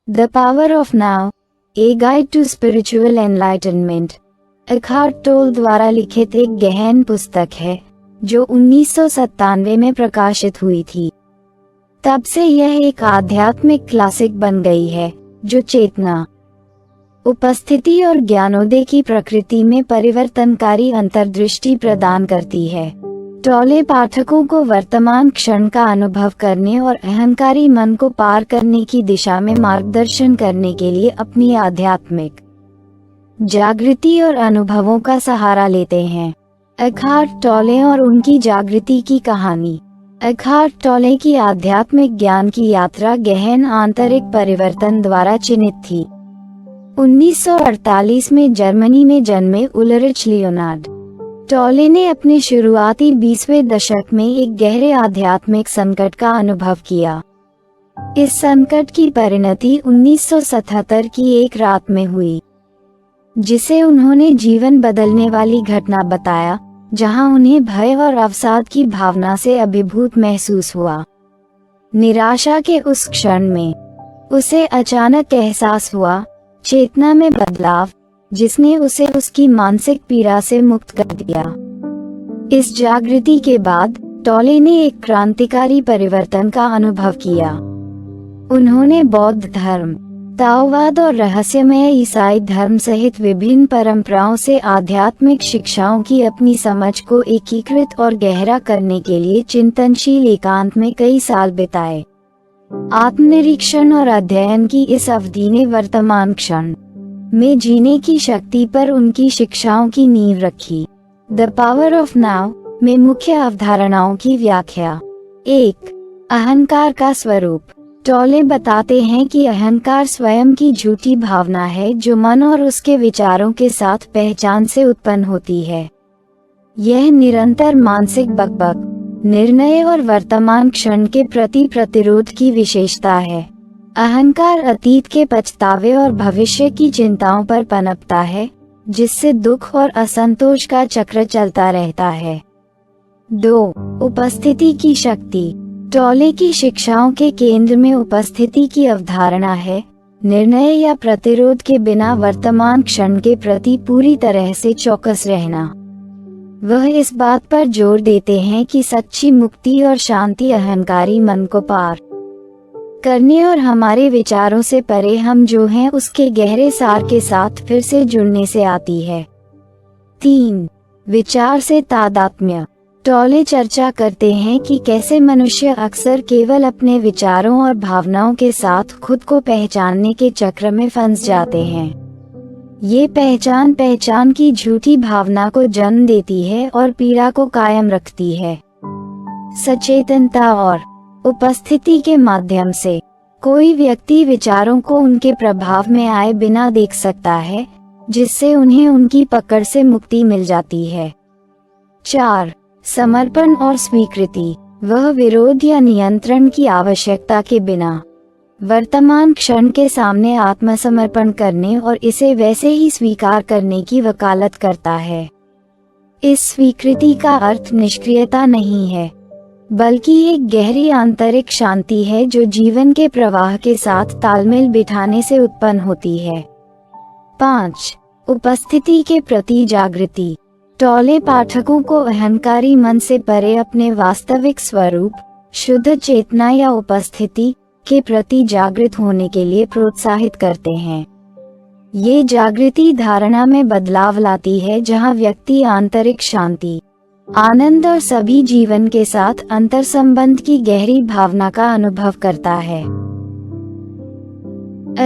The power of now, a guide to spiritual enlightenment Eckhart Tolle द्वारा लिखित एक गहन पुस्तक है जो 1997 में प्रकाशित हुई थी। तब से यह एक आध्यात्मिक क्लासिक बन गई है जो चेतना, उपस्थिति और ज्ञानोदय की प्रकृति में परिवर्तनकारी अंतर्दृष्टि प्रदान करती है। टोले पाठकों को वर्तमान क्षण का अनुभव करने और अहंकारी मन को पार करने की दिशा में मार्गदर्शन करने के लिए अपनी आध्यात्मिक जागृति और अनुभवों का सहारा लेते हैं। एकहार्ट टोले और उनकी जागृति की कहानी। एकहार्ट टोले की आध्यात्मिक ज्ञान की यात्रा गहन आंतरिक परिवर्तन द्वारा चिन्हित थी। 1948 में जर्मनी में जन्मे उलरिच लियोनार्ड टोले ने अपने शुरुआती 20वें दशक में एक गहरे आध्यात्मिक संकट का अनुभव किया। इस संकट की परिणति 1977 की एक रात में हुई, जिसे उन्होंने जीवन बदलने वाली घटना बताया, जहां उन्हें भय और अवसाद की भावना से अभिभूत महसूस हुआ। निराशा के उस क्षण में उसे अचानक एहसास हुआ चेतना में बदलाव, जिसने उसे उसकी मानसिक पीड़ा से मुक्त कर दिया। इस जागृति के बाद टोले ने एक क्रांतिकारी परिवर्तन का अनुभव किया। उन्होंने बौद्ध धर्म, ताओवाद और रहस्यमय ईसाई धर्म सहित विभिन्न परंपराओं से आध्यात्मिक शिक्षाओं की अपनी समझ को एकीकृत और गहरा करने के लिए चिंतनशील एकांत में कई साल बिताए। आत्मनिरीक्षण और अध्ययन की इस अवधि ने वर्तमान क्षण में जीने की शक्ति पर उनकी शिक्षाओं की नींव रखी। द पावर ऑफ नाउ में मुख्य अवधारणाओं की व्याख्या। 1. अहंकार का स्वरूप। टोले बताते हैं कि अहंकार स्वयं की झूठी भावना है जो मन और उसके विचारों के साथ पहचान से उत्पन्न होती है। यह निरंतर मानसिक बकबक, निर्णय और वर्तमान क्षण के प्रति प्रतिरोध की विशेषता है। अहंकार अतीत के पछतावे और भविष्य की चिंताओं पर पनपता है, जिससे दुख और असंतोष का चक्र चलता रहता है। 2. उपस्थिति की शक्ति। टोले की शिक्षाओं के केंद्र में उपस्थिति की अवधारणा है, निर्णय या प्रतिरोध के बिना वर्तमान क्षण के प्रति पूरी तरह से चौकस रहना। वह इस बात पर जोर देते हैं कि सच्ची मुक्ति और शांति अहंकारी मन को पार करने और हमारे विचारों से परे हम जो हैं उसके गहरे सार के साथ फिर से जुड़ने से आती है। 3. विचार से तादात्म्य। टोले चर्चा करते हैं कि कैसे मनुष्य अक्सर केवल अपने विचारों और भावनाओं के साथ खुद को पहचानने के चक्र में फंस जाते हैं। ये पहचान की झूठी भावना को जन्म देती है और पीड़ा को कायम रखती है। सचेतनता और उपस्थिति के माध्यम से कोई व्यक्ति विचारों को उनके प्रभाव में आए बिना देख सकता है, जिससे उन्हें उनकी पकड़ से मुक्ति मिल जाती है। 4. समर्पण और स्वीकृति। वह विरोध या नियंत्रण की आवश्यकता के बिना वर्तमान क्षण के सामने आत्मसमर्पण करने और इसे वैसे ही स्वीकार करने की वकालत करता है। इस स्वीकृति का अर्थ निष्क्रियता नहीं है, बल्कि एक गहरी आंतरिक शांति है जो जीवन के प्रवाह के साथ तालमेल बिठाने से उत्पन्न होती है। 5. उपस्थिति के प्रति जागृति। टोले पाठकों को अहंकारी मन से परे अपने वास्तविक स्वरूप, शुद्ध चेतना या उपस्थिति के प्रति जागृत होने के लिए प्रोत्साहित करते हैं। ये जागृति धारणा में बदलाव लाती है, जहां व्यक्ति आंतरिक शांति, आनंद और सभी जीवन के साथ अंतर संबंध की गहरी भावना का अनुभव करता है।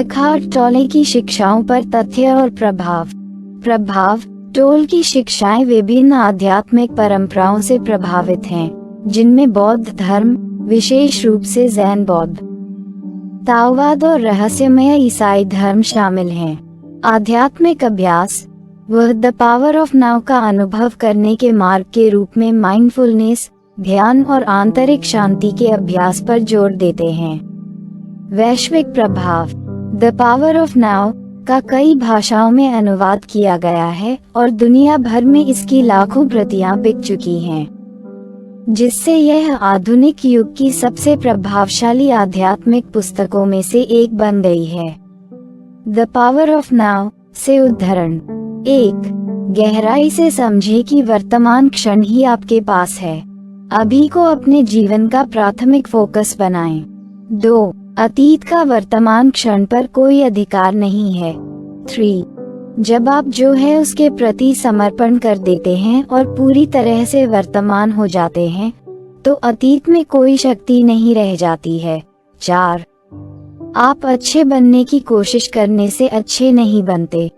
एकहार्ट टोले की शिक्षाओं पर तथ्य और प्रभाव। टोले की शिक्षाएं विभिन्न आध्यात्मिक परंपराओं से प्रभावित हैं, जिनमें बौद्ध धर्म, विशेष रूप से जैन बौद्ध, ताओवाद और रहस्यमय ईसाई धर्म शामिल हैं। आध्यात्मिक अभ्यास। वह द पावर ऑफ नाउ का अनुभव करने के मार्ग के रूप में माइंडफुलनेस, ध्यान और आंतरिक शांति के अभ्यास पर जोर देते हैं। वैश्विक प्रभाव। द पावर ऑफ नाउ का कई भाषाओं में अनुवाद किया गया है और दुनिया भर में इसकी लाखों प्रतियां बिक चुकी हैं। जिससे यह आधुनिक युग की सबसे प्रभावशाली आध्यात्मिक पुस्तकों में से एक बन गई है। द पावर ऑफ नाउ से उद्धरण। 1. गहराई से समझे कि वर्तमान क्षण ही आपके पास है। अभी को अपने जीवन का प्राथमिक फोकस बनाएं। 2. अतीत का वर्तमान क्षण पर कोई अधिकार नहीं है। 3. जब आप जो है उसके प्रति समर्पण कर देते हैं और पूरी तरह से वर्तमान हो जाते हैं, तो अतीत में कोई शक्ति नहीं रह जाती है। 4. आप अच्छे बनने की कोशिश करने से अच्छे नहीं बनते,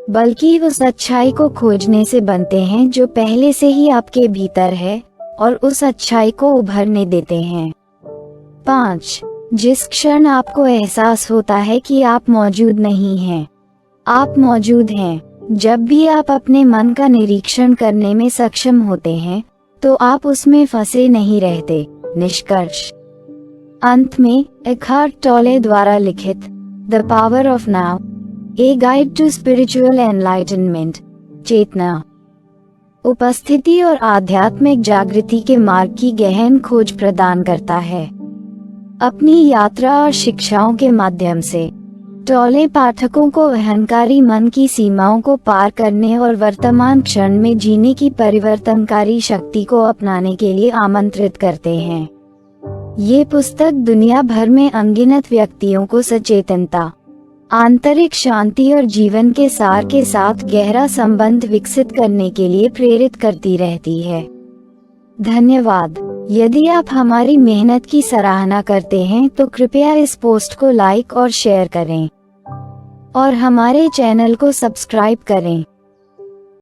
बल्कि उस अच्छाई को खोजने से बनते हैं जो पहले से ही आपके भीतर है, और उस अच्छाई को उभरने देते हैं। 5. जिस क्षण आपको एहसास होता है कि आप मौजूद नहीं हैं, आप मौजूद हैं। जब भी आप अपने मन का निरीक्षण करने में सक्षम होते हैं, तो आप उसमें फंसे नहीं रहते। निष्कर्ष। अंत में एकहार्ट टोले द्वारा लिखित the power of now, a guide to spiritual enlightenment, चेतना, उपस्थिति और आध्यात्मिक जागृति के मार्ग की गहन खोज प्रदान करता है। अपनी यात्रा और शिक्षाओं के माध्यम से टोले पाठकों को अहंकारी मन की सीमाओं को पार करने और वर्तमान क्षण में जीने की परिवर्तनकारी शक्ति को अपनाने के लिए आमंत्रित करते हैं। ये पुस्तक दुनिया भर में अनगिनत व्यक्तियों को सचेतनता, आंतरिक शांति और जीवन के सार के साथ गहरा संबंध विकसित करने के लिए प्रेरित करती रहती है। धन्यवाद। यदि आप हमारी मेहनत की सराहना करते हैं तो कृपया इस पोस्ट को लाइक और शेयर करें और हमारे चैनल को सब्सक्राइब करें।